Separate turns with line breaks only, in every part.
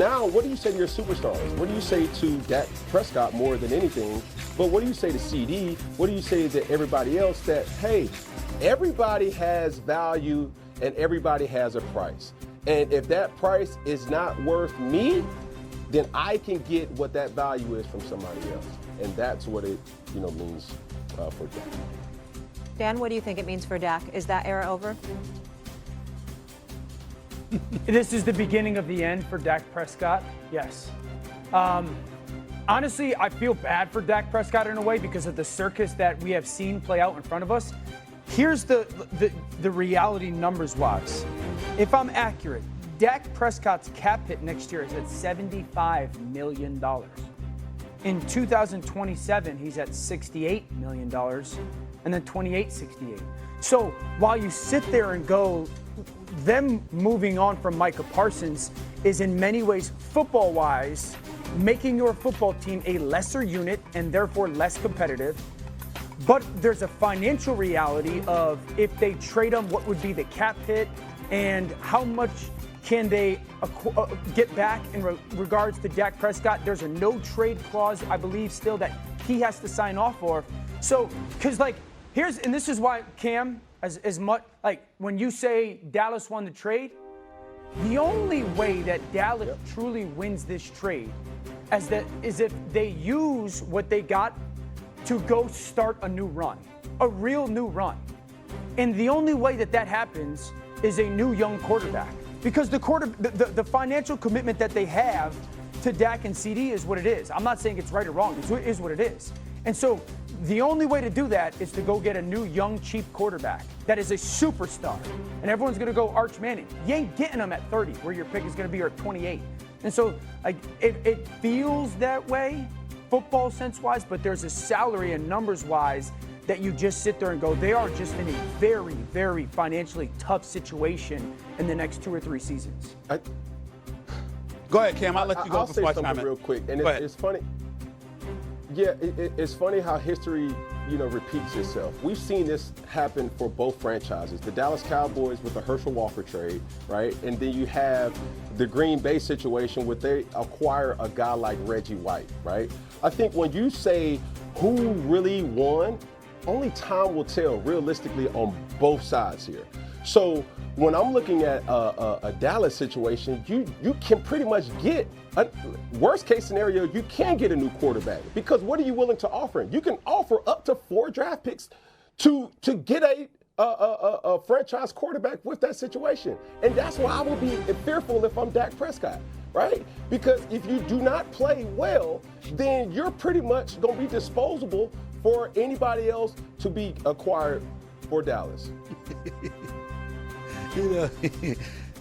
Now, what do you say to your superstars? What do you say to Dak Prescott more than anything? But what do you say to CD? What do you say to everybody else that, hey, everybody has value and everybody has a price. And if that price is not worth me, then I can get what that value is from somebody else. And that's what it, means for Dak.
Dan, what do you think it means for Dak? Is that era over?
This is the beginning of the end for Dak Prescott. Yes. Honestly, I feel bad for Dak Prescott in a way because of the circus that we have seen play out in front of us. Here's the reality numbers-wise. If I'm accurate, Dak Prescott's cap hit next year is at $75 million. In 2027, he's at $68 million, and then 68. So while you sit there and go, them moving on from Micah Parsons is in many ways, football-wise, making your football team a lesser unit and therefore less competitive. But there's a financial reality of if they trade him, what would be the cap hit and how much can they get back in regards to Dak Prescott. There's a no-trade clause, I believe, still that he has to sign off for. So, because, and this is why, Cam, as much, when you say Dallas won the trade, the only way that Dallas truly wins this trade is if they use what they got to go start a new run, a real new run. And the only way that happens is a new young quarterback. Because the financial commitment that they have to Dak and CD is what it is. I'm not saying it's right or wrong. It is what it is. And so the only way to do that is to go get a new, young, cheap quarterback that is a superstar. And everyone's going to go Arch Manning. You ain't getting him at 30, where your pick is going to be at 28. And so it feels that way, football sense-wise, but there's a salary and numbers-wise that you just sit there and go, they are just in a very, very financially tough situation in the next 2 or 3 seasons.
Go ahead, Cam. I'll let you go.
I'll say something real quick. And it's funny. Yeah, it's funny how history, repeats itself. We've seen this happen for both franchises. The Dallas Cowboys with the Herschel Walker trade, right? And then you have the Green Bay situation where they acquire a guy like Reggie White, right? I think when you say who really won, only time will tell realistically on both sides here. So when I'm looking at a Dallas situation, you can pretty much get worst case scenario, you can get a new quarterback because what are you willing to offer him? You can offer up to 4 draft picks to get a franchise quarterback with that situation. And that's why I will be fearful if I'm Dak Prescott, right? Because if you do not play well, then you're pretty much going to be disposable for anybody else to be acquired for Dallas.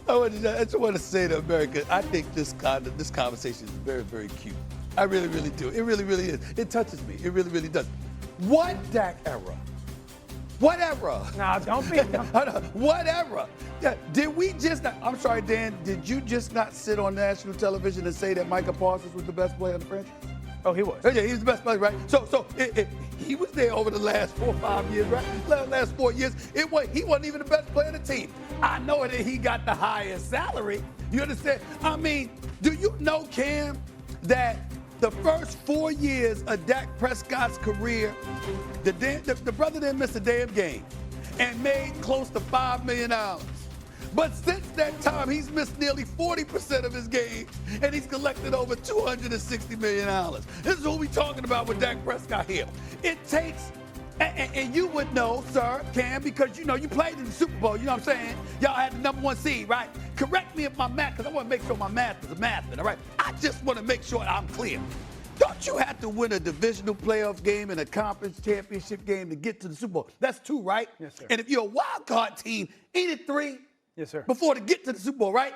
I just want to say to America, I think this conversation is very, very cute. I really, really do. It really, really is. It touches me. It really, really does. What Dak era? What era?
No, don't be. No.
What era? Did we just not, I'm sorry, Dan, did you just not sit on national television and say that Micah Parsons was the best player in the franchise?
Oh, he was.
Yeah, he was the best player, right? So he was there over the last 4 or 5 years, right? Last 4 years, he wasn't even the best player on the team. I know that he got the highest salary. You understand? I mean, do you know, Cam, that the first 4 years of Dak Prescott's career, the brother didn't miss a damn game and made close to $5 million. But since that time, he's missed nearly 40% of his games, and he's collected over $260 million. This is what we're talking about with Dak Prescott here. It takes, and you would know, sir, Cam, because you played in the Super Bowl, you know what I'm saying? Y'all had the #1 seed, right? Correct me if my math, because I want to make sure my math is a math, all right? I just want to make sure I'm clear. Don't you have to win a divisional playoff game and a conference championship game to get to the Super Bowl? That's 2, right?
Yes, sir.
And if you're a wild card team, ain't it 3?
Yes, sir.
Before to get to the Super Bowl, right?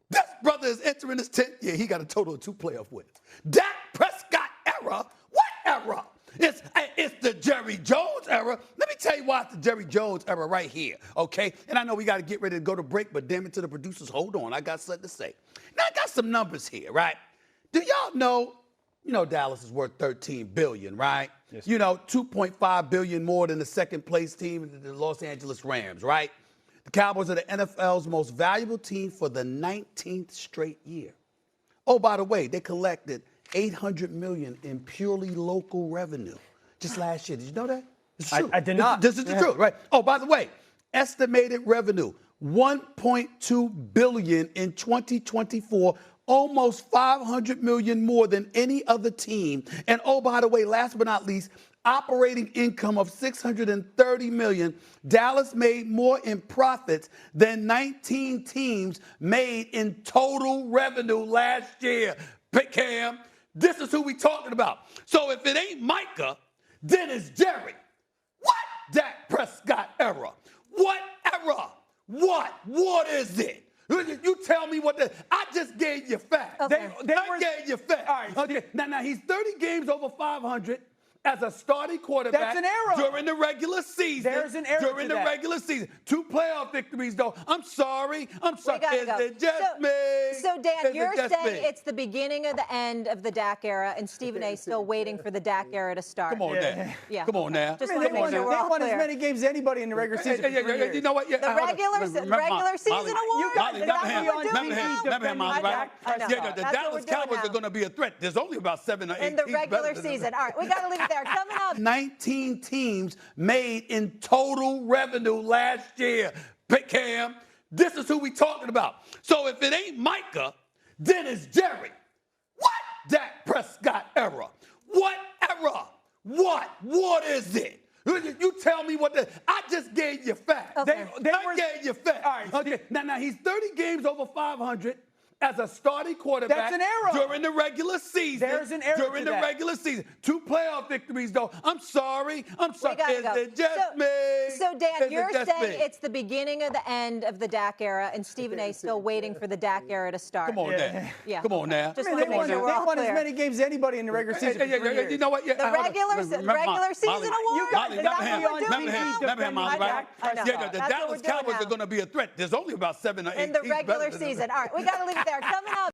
This brother is entering his 10th year. He got a total of 2 playoff wins. Dak Prescott era? What era? It's the Jerry Jones era. Let me tell you why it's the Jerry Jones era right here, okay? And I know we got to get ready to go to break, but damn it to the producers, hold on. I got something to say. Now, I got some numbers here, right? Do y'all know, Dallas is worth $13 billion, right?
Yes,
$2.5 billion more than the second place team, the Los Angeles Rams, right? The Cowboys are the NFL's most valuable team for the 19th straight year. Oh, by the way, they collected $800 million in purely local revenue just last year. Did you know that? It's true.
I did not.
This is the truth, right? Oh, by the way, estimated revenue, $1.2 billion in 2024, almost $500 million more than any other team. And oh, by the way, last but not least, operating income of $630 million. Dallas made more in profits than 19 teams made in total revenue last year. Cam, this is who we talking about. So if it ain't Micah, then it's Jerry. What? Dak Prescott era. What era? What? What is it? You tell me what I just gave you facts.
Okay.
I gave you facts.
All right.
Okay. Now he's 30 games over 500 as a starting quarterback.
That's an error.
During the regular season.
There's an error
During
to
the
that.
regular season. 2 playoff victories, though. I'm sorry.
We gotta
Is
go.
it just me?
So, Dan,
Is
you're
it just
saying
me?
it's the beginning of the end of the Dak era, and Stephen A. still waiting for the Dak era to start.
Come on, Dan.
Yeah.
Come on now.
Just
I mean,
want to make sure we're all
they won as
clear.
many games as anybody in the regular season. for 3 years.
You know what? Yeah,
The regular season award?
Molly,
Is that what we're doing
remember
now?
him, Molly, right?
I know.
Yeah, the
That's what
Dallas
we're doing
Cowboys
now.
are going to be a threat. There's only about 7 or 8
In the
teams
regular
better than them.
season. All right, we got to leave it there. Coming up.
19 teams made in total revenue last year. Cam, this is who we talking about. So if it ain't Micah, then it's Jerry. What? Dak Prescott era. What era? What? What is it? You tell me what I just gave you facts.
Okay.
I gave you facts.
All right.
Okay. Now he's 30 games over 500 as a starting quarterback.
That's an error.
During the regular season.
There's an error
During
to
the
that.
regular season. 2 playoff victories, though. I'm sorry.
We gotta
Is
go.
it just me?
So, Dan,
Is it
you're
just
saying
me?
it's the beginning of the end of the Dak era, and Stephen A. still waiting for the Dak era to start.
Come on now.
Yeah.
Come on now.
Just
I
want
mean,
to make sure we're all
they won as
clear.
many games as anybody in the regular season. for 3 years.
You know what? Yeah,
The regular season award?
Molly,
Is that what we're doing now?
remember him, Molly, right?
I know.
Yeah, the
That's what
Dallas
we're doing
Cowboys
now.
are going to be a threat. There's only about 7 or 8
In the
teams
regular
better than them.
season. All right, we got to leave it there. Coming up.